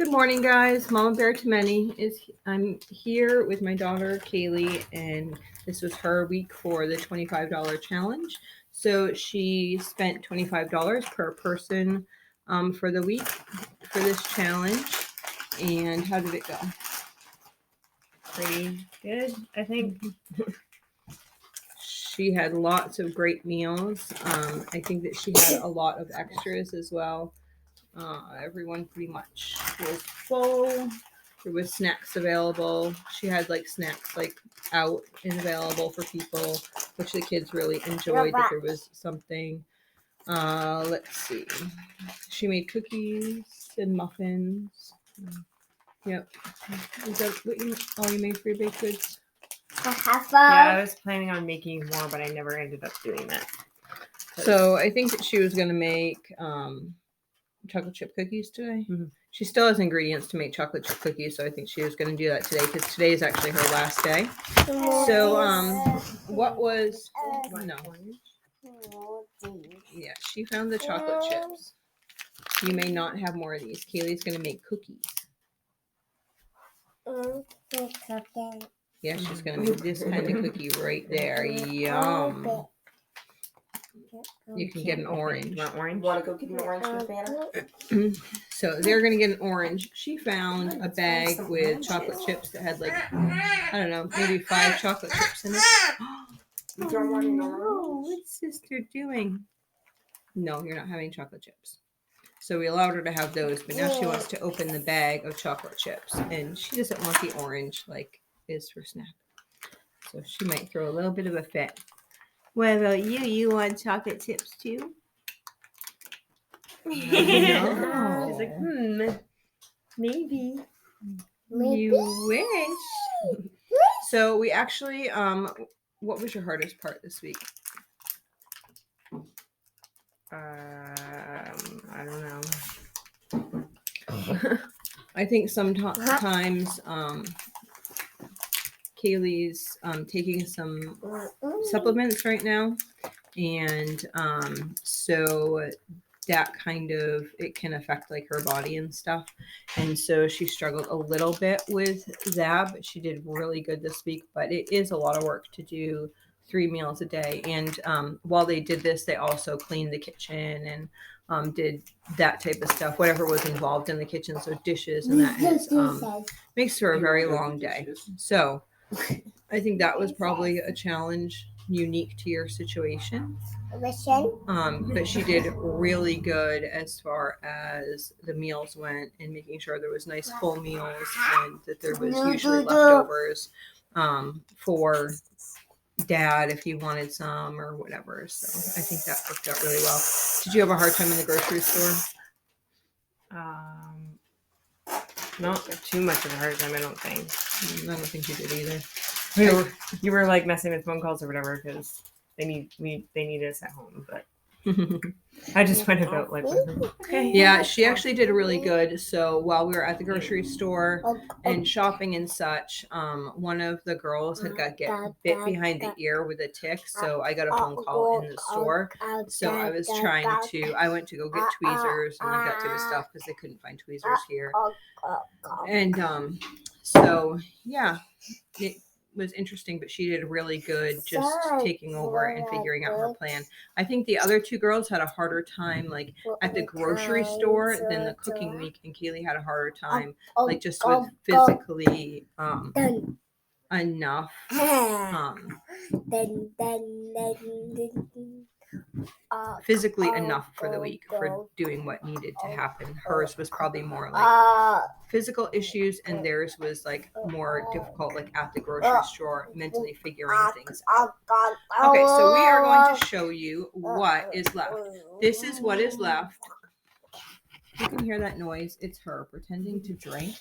Good morning, guys. Mama Bear to Many I'm here with my daughter Kaylee, and this was her week for the $25 challenge. So she spent $25 per person for the week for this challenge. And how did it go? Pretty good, I think. She had lots of great meals. I think that she had a lot of extras as well. Everyone pretty much was full. There was snacks available. She had like snacks like out and available for people, which the kids really enjoyed. That there was something. Let's see. She made cookies and muffins. Yep. Is that what all you made for your baked goods? Yeah, I was planning on making more, but I never ended up doing that. So I think that she was gonna make chocolate chip cookies today. Mm-hmm. She still has ingredients to make chocolate chip cookies, so I think she was going to do that today because today is actually her last day. So, what was no? Yeah, she found the chocolate chips. You may not have more of these. Kaylee's going to make cookies. Yeah, she's going to make this kind of cookie right there. Yum. You can get an orange. Want orange? Want to go get an orange with banana? So they're going to get an orange. She found a bag with chocolate chips that had like, I don't know, maybe 5 chocolate chips in it. You don't want an Oh, orange? what's sister doing? No, you're not having chocolate chips. So we allowed her to have those, but now she wants to open the bag of chocolate chips. And she doesn't want the orange like is for snack. So she might throw a little bit of a fit. What about you? You want chocolate chips too? No. No. She's like, maybe. You wish. So we actually, what was your hardest part this week? I don't know. I think sometimes Kaylee's taking some supplements right now, and so that kind of it can affect like her body and stuff, and so she struggled a little bit with that, but she did really good this week. But it is a lot of work to do 3 meals a day, and while they did this, they also cleaned the kitchen and did that type of stuff, whatever was involved in the kitchen, so dishes and that is, makes for a very long day. So I think that was probably a challenge unique to your situation. But she did really good as far as the meals went and making sure there was nice full meals and that there was usually leftovers for dad if he wanted some or whatever. So I think that worked out really well. Did you have a hard time in the grocery store? Not too much of a hard time, I don't think. I don't think you did either. You were like messing with phone calls or whatever because they need us at home, but I just went about like, okay. Yeah, she actually did really good. So while we were at the grocery store and shopping and such, one of the girls had got bit behind the ear with a tick. So I got a phone call in the store. So I went to go get tweezers and like that type of stuff because they couldn't find tweezers here. And so yeah, it was interesting, but she did really good just taking over and figuring out her plan. I think the other 2 girls had a harder time like at the grocery store than the cooking week, and Kaylee had a harder time like just with physically enough physically enough for the week for doing what needed to happen. Hers was probably more like physical issues, and theirs was like more difficult like at the grocery store mentally figuring things out. Okay, so we are going to show you what is left. This is what is left. You can hear that noise. It's her pretending to drink.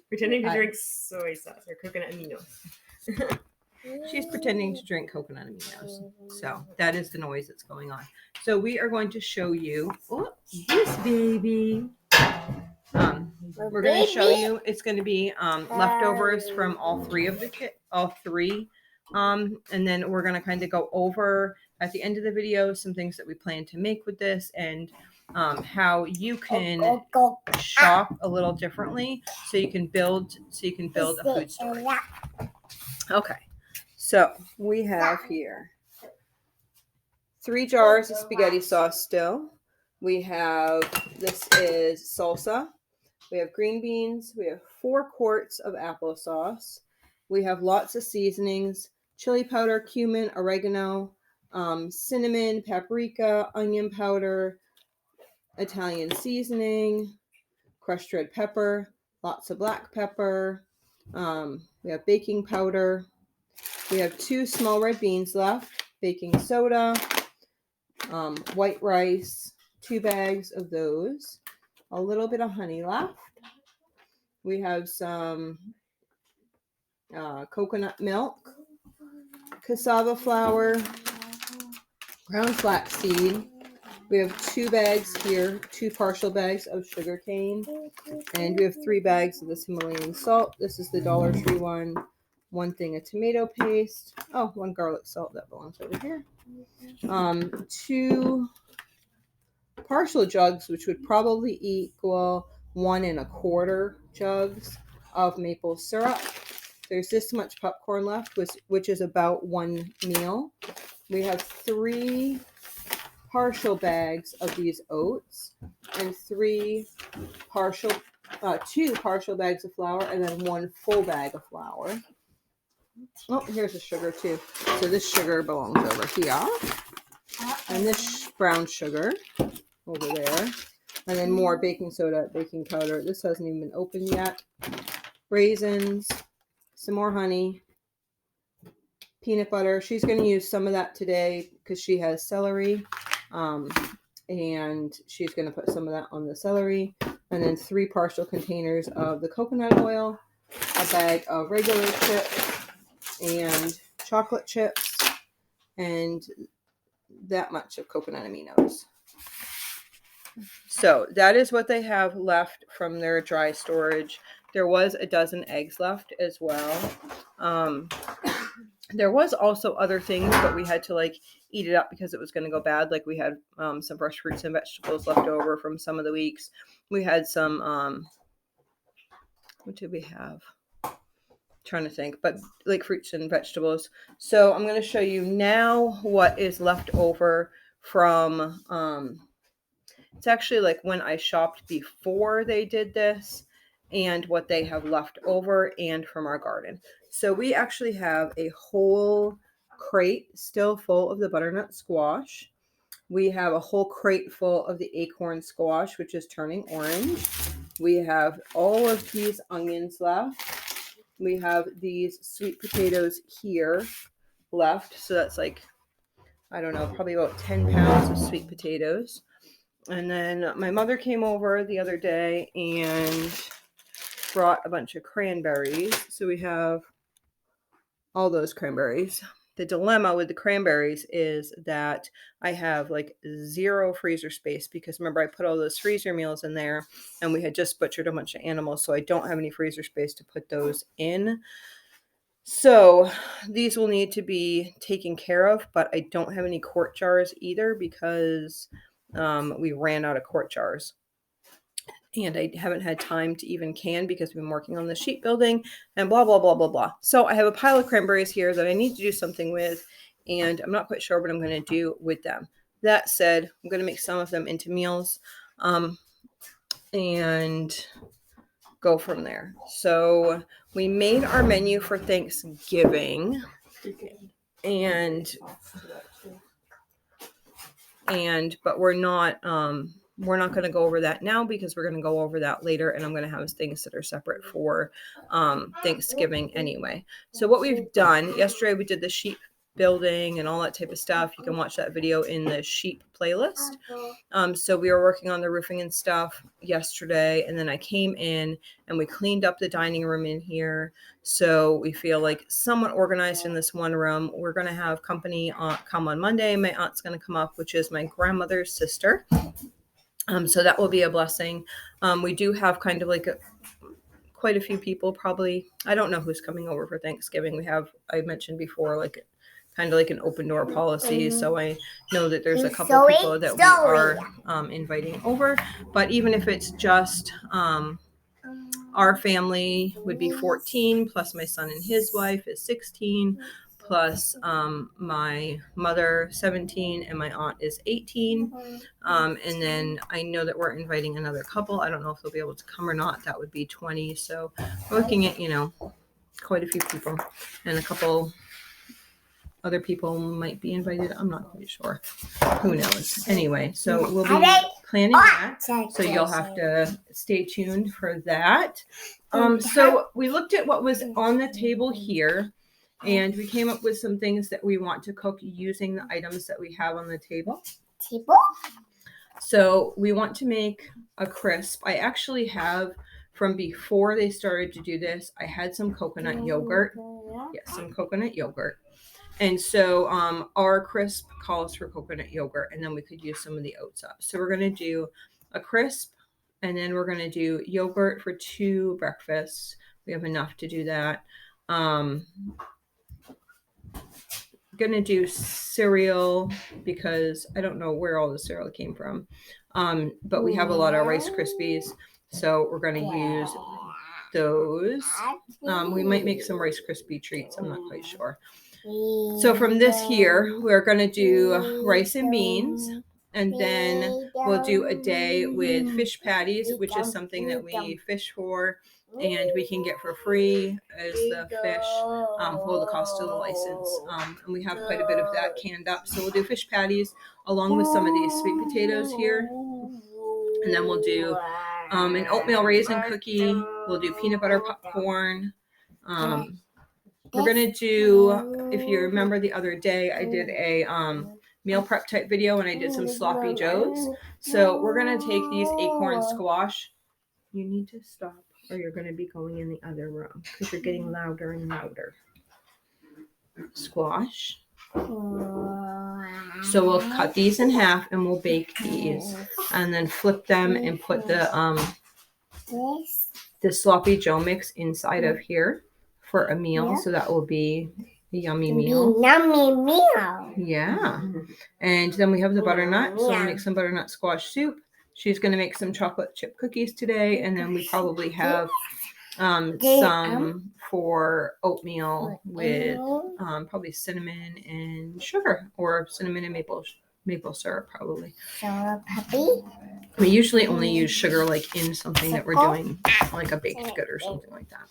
Pretending to drink soy sauce or coconut aminos. She's pretending to drink coconut aminos. So that is the noise that's going on. So we are going to show you this baby. We're going to show you. It's going to be leftovers from all 3 of the kit, all 3. And then we're going to kind of go over at the end of the video some things that we plan to make with this, and how you can shop a little differently so you can build a food storage. Okay, so we have here 3 jars of spaghetti sauce still. We have, this is salsa. We have green beans. We have 4 quarts of applesauce. We have lots of seasonings: chili powder, cumin, oregano, cinnamon, paprika, onion powder, Italian seasoning, crushed red pepper, lots of black pepper. We have baking powder. We have 2 small red beans left, baking soda, white rice, 2 bags of those, a little bit of honey left. We have some coconut milk, cassava flour, ground flaxseed. We have 2 bags here, 2 partial bags of sugar cane, and we have 3 bags of this Himalayan salt. This is the Dollar Tree one. 1 thing of tomato paste. Oh, 1 garlic salt that belongs over here. 2 partial jugs, which would probably equal 1 1/4 jugs of maple syrup. There's this much popcorn left, which is about 1 meal. We have 3 partial bags of these oats and 2 partial bags of flour, and then 1 full bag of flour. Oh, here's the sugar too. So this sugar belongs over here, and this brown sugar over there, and then more baking soda, baking powder. This hasn't even been opened yet. Raisins, some more honey, peanut butter. She's going to use some of that today because she has celery, and she's going to put some of that on the celery, and then 3 partial containers of the coconut oil, a bag of regular chips and chocolate chips, and that much of coconut aminos. So that is what they have left from their dry storage. There was a dozen eggs left as well. There was also other things, but we had to eat it up because it was going to go bad. Like we had some fresh fruits and vegetables left over from some of the weeks. We had some, what did we have? Trying to think, but fruits and vegetables. So I'm going to show you now what is left over from, it's actually when I shopped before they did this, and what they have left over and from our garden. So we actually have a whole crate still full of the butternut squash. We have a whole crate full of the acorn squash, which is turning orange. We have all of these onions left. We have these sweet potatoes here left. So that's I don't know, probably about 10 pounds of sweet potatoes. And then my mother came over the other day and brought a bunch of cranberries. So we have all those cranberries. The dilemma with the cranberries is that I have 0 freezer space because remember I put all those freezer meals in there and we had just butchered a bunch of animals, so I don't have any freezer space to put those in. So these will need to be taken care of, but I don't have any quart jars either because we ran out of quart jars. And I haven't had time to even can because we've been working on the sheep building and blah, blah, blah, blah, blah. So I have a pile of cranberries here that I need to do something with, and I'm not quite sure what I'm going to do with them. That said, I'm going to make some of them into meals and go from there. So we made our menu for Thanksgiving, but we're not going to go over that now because we're going to go over that later, and I'm going to have things that are separate for Thanksgiving anyway. So what we've done, yesterday we did the sheep building and all that type of stuff. You can watch that video in the sheep playlist. So we were working on the roofing and stuff yesterday, and then I came in and we cleaned up the dining room in here. So we feel somewhat organized in this one room. We're going to have company come on Monday. My aunt's going to come up, which is my grandmother's sister. So that will be a blessing. We do have kind of quite a few people, probably. I don't know who's coming over for Thanksgiving. We have, I mentioned before, kind of like an open door policy. So I know that there's a couple Sorry, people that we sorry. are inviting over. But even if it's just our family would be 14, plus my son and his wife is 16, plus my mother 17, and my aunt is 18. And then I know that we're inviting another couple. I don't know if they'll be able to come or not. That would be 20. So we're looking at, quite a few people, and a couple other people might be invited. I'm not quite sure. Who knows? Anyway, so we'll be planning that. So you'll have to stay tuned for that. So we looked at what was on the table here, and we came up with some things that we want to cook using the items that we have on the table. So we want to make a crisp. I actually have, from before they started to do this, I had some coconut yogurt. Yes, some coconut yogurt. And so our crisp calls for coconut yogurt, and then we could use some of the oats up. So we're going to do a crisp, and then we're going to do yogurt for 2 breakfasts. We have enough to do that. Going to do cereal because I don't know where all the cereal came from. But we have a lot of Rice Krispies, so we're going to use those. We might make some Rice Krispie treats. I'm not quite sure. So from this here, we're going to do rice and beans, and then we'll do a day with fish patties, which is something that we fish for and we can get for free as the fish for the cost of the license. And we have quite a bit of that canned up. So we'll do fish patties along with some of these sweet potatoes here. And then we'll do an oatmeal raisin cookie. We'll do peanut butter popcorn. We're going to do, if you remember the other day, I did a meal prep type video and I did some sloppy joes. So we're going to take these acorn squash. You need to stop or you're going to be going in the other room because you're getting louder and louder. Squash. So we'll cut these in half and we'll bake these and then flip them and put the sloppy joe mix inside of here for a meal. So that will be a yummy meal. Yummy meal. Yeah. And then we have the butternut. So we'll make some butternut squash soup. She's going to make some chocolate chip cookies today. And then we probably have some for oatmeal with probably cinnamon and sugar, or cinnamon and maple syrup probably. So, puppy? We usually only use sugar like in something that we're doing like a baked good or something like that.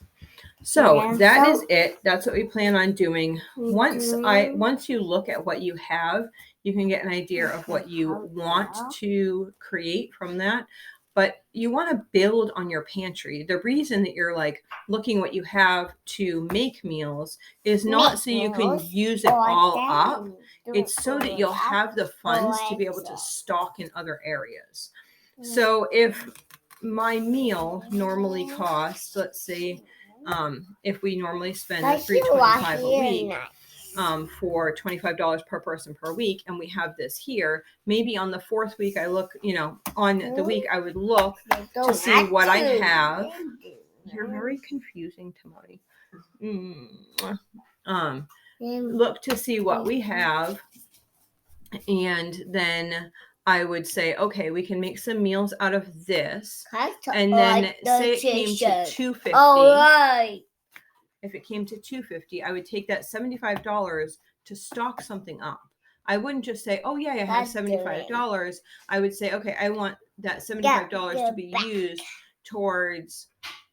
So that is it. That's what we plan on doing. Once you look at what you have, you can get an idea of what you want to create from that. But you want to build on your pantry. The reason that you're like looking what you have to make meals is not so you can use it all up. It's so that you'll have the funds to be able to stock in other areas. So if my meal normally costs, let's say, if we normally spend $3.25 a week for $25 per person per week, and we have this here, maybe on the 4th week I look, on the week I would look to see what I have. You're very confusing, Tamari. Look to see what we have, and then I would say, okay, we can make some meals out of this, and then say it came to $250. All right. If it came to $250, I would take that $75 to stock something up. I wouldn't just say, oh yeah, I have $75. I would say, okay, I want that $75 to be used towards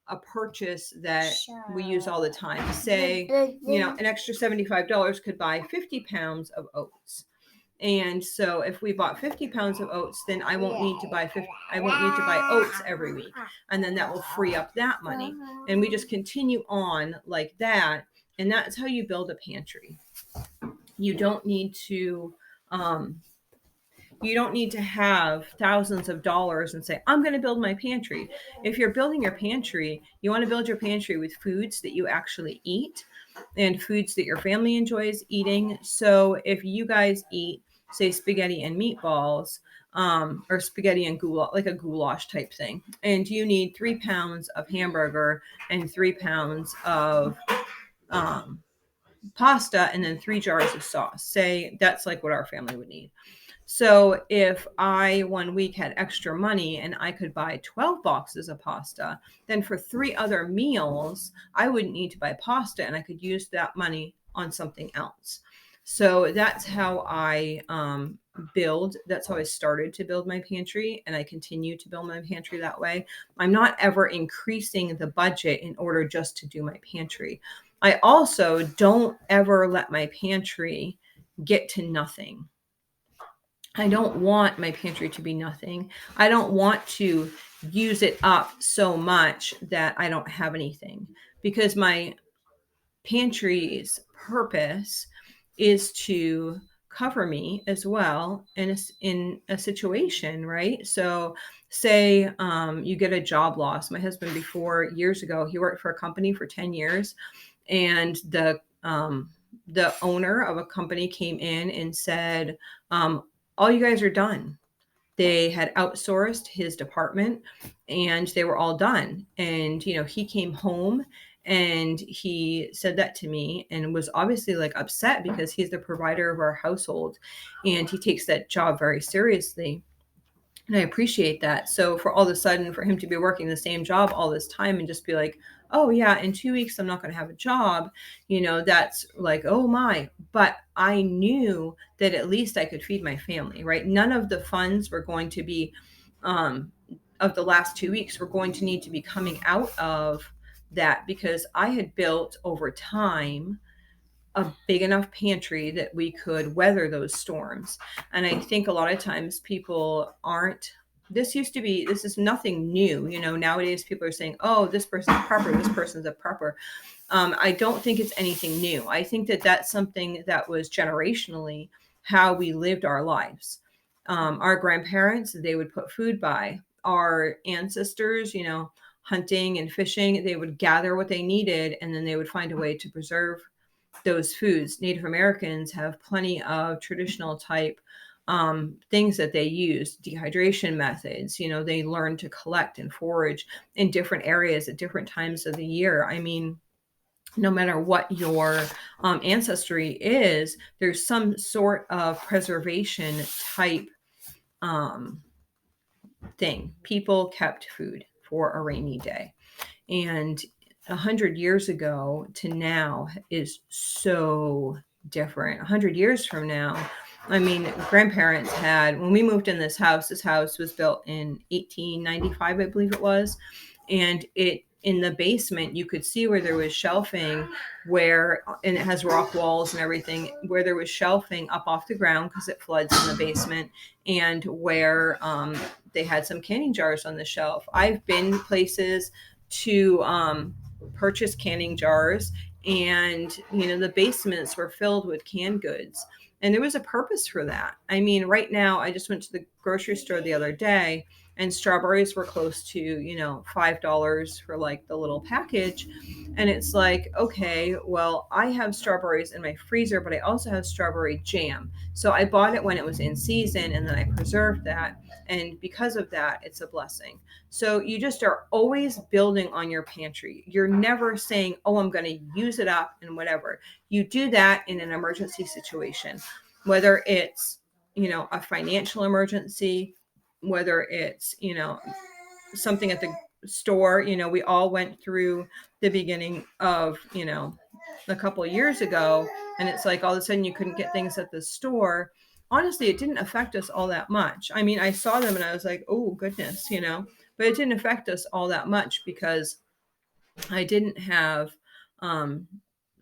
a purchase that we use all the time. Say, an extra $75 could buy 50 pounds of oats. And so if we bought 50 pounds of oats, then I won't need to buy oats every week. And then that will free up that money. And we just continue on like that. And that's how you build a pantry. You don't need to have thousands of dollars and say, I'm going to build my pantry. If you're building your pantry, you want to build your pantry with foods that you actually eat and foods that your family enjoys eating. So if you guys eat, say, spaghetti and meatballs, or spaghetti and goulash, like a goulash type thing, and you need 3 pounds of hamburger and 3 pounds of pasta and then 3 jars of sauce. Say that's like what our family would need. So if I one week had extra money and I could buy 12 boxes of pasta, then for 3 other meals, I wouldn't need to buy pasta and I could use that money on something else. So that's how I build. That's how I started to build my pantry, and I continue to build my pantry that way. I'm not ever increasing the budget in order just to do my pantry. I also don't ever let my pantry get to nothing. I don't want my pantry to be nothing. I don't want to use it up so much that I don't have anything, because my pantry's purpose is to cover me as well in a situation, right? So say you get a job loss. My husband, before years ago, he worked for a company for 10 years, and the owner of a company came in and said, all you guys are done. They had outsourced his department and they were all done. And, he came home and he said that to me and was obviously like upset because he's the provider of our household and he takes that job very seriously. And I appreciate that. So for all of a sudden, for him to be working the same job all this time and just be like, oh yeah, in 2 weeks, I'm not going to have a job, that's like, oh my. But I knew that at least I could feed my family, right? None of the funds were going to be, of the last 2 weeks, were going to need to be coming out of that, because I had built over time a big enough pantry that we could weather those storms. And I think a lot of times people aren't, this is nothing new. Nowadays people are saying, oh, this person's a prepper, this person's a prepper. I don't think it's anything new. I think that that's something that was generationally how we lived our lives. Our grandparents, they would put food by. Our ancestors, hunting and fishing, they would gather what they needed and then they would find a way to preserve those foods. Native Americans have plenty of traditional type things that they use, dehydration methods. They learn to collect and forage in different areas at different times of the year. I mean, no matter what your ancestry is, there's some sort of preservation type thing. People kept food for a rainy day. And 100 years ago to now is so different. 100 years from now, I mean, grandparents had, when we moved in this house was built in 1895, I believe it was. And in the basement, you could see where there was shelving and it has rock walls and everything, where there was shelving up off the ground because it floods in the basement, and where they had some canning jars on the shelf. I've been places to purchase canning jars, and the basements were filled with canned goods, and there was a purpose for that. I mean, right now I just went to the grocery store the other day and strawberries were close to $5 for like the little package, and it's like, okay, well, I have strawberries in my freezer, but I also have strawberry jam, so I bought it when it was in season and then I preserved that, and because of that, it's a blessing. So you just are always building on your pantry. You're never saying, oh, I'm going to use it up and whatever. You do that in an emergency situation, whether it's, a financial emergency, whether it's, something at the store. We all went through the beginning of, a couple of years ago, and it's like all of a sudden you couldn't get things at the store. Honestly, it didn't affect us all that much. I mean, I saw them and I was like, oh goodness, but it didn't affect us all that much because I didn't have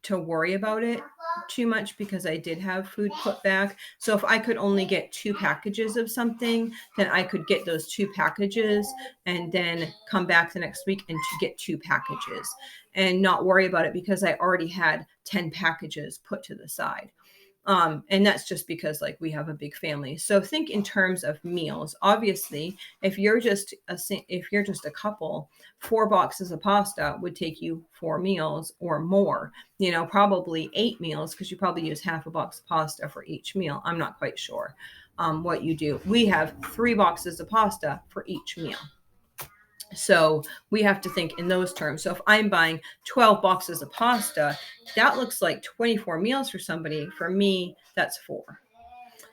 to worry about it too much, because I did have food put back. So if I could only get 2 packages of something, then I could get those 2 packages and then come back the next week and to get 2 packages and not worry about it because I already had 10 packages put to the side. And that's just because like we have a big family. So think in terms of meals. Obviously, if you're just a couple, 4 boxes of pasta would take you 4 meals or more, probably 8 meals, because you probably use half a box of pasta for each meal. I'm not quite sure what you do. We have 3 boxes of pasta for each meal. So we have to think in those terms. So if I'm buying 12 boxes of pasta, that looks like 24 meals for somebody. For me, that's 4.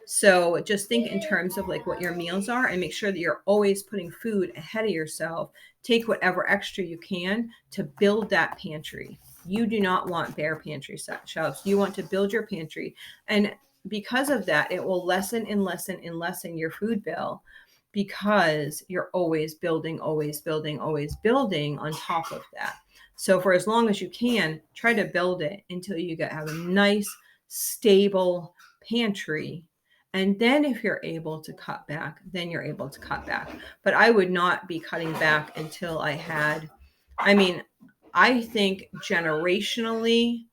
So just think in terms of like what your meals are and make sure that you're always putting food ahead of yourself. Take whatever extra you can to build that pantry. You do not want bare pantry shelves. You want to build your pantry. And because of that, it will lessen and lessen and lessen your food bill because you're always building, always building, always building on top of that. So for as long as you can, try to build it until you have a nice, stable pantry. And then if you're able to cut back, then you're able to cut back. But I would not be cutting back until I think generationally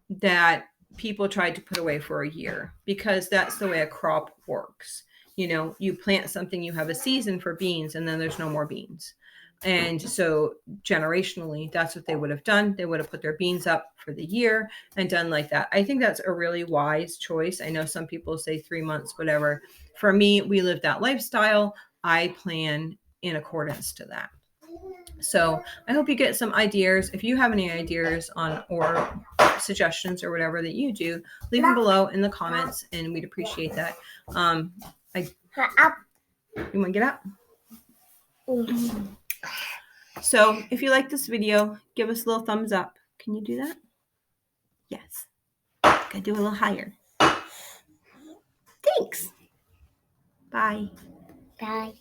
that people tried to put away for a year because that's the way a crop works. You plant something, you have a season for beans, and then there's no more beans. And so generationally, that's what they would have done. They would have put their beans up for the year and done like that. I think that's a really wise choice. I know some people say 3 months, whatever. For me, we live that lifestyle. I plan in accordance to that. So I hope you get some ideas. If you have any ideas or suggestions or whatever that you do, leave them below in the comments, and we'd appreciate that. You want to get up? So if you like this video, give us a little thumbs up. Can you do that? Yes. Gotta do a little higher. Thanks. Bye. Bye.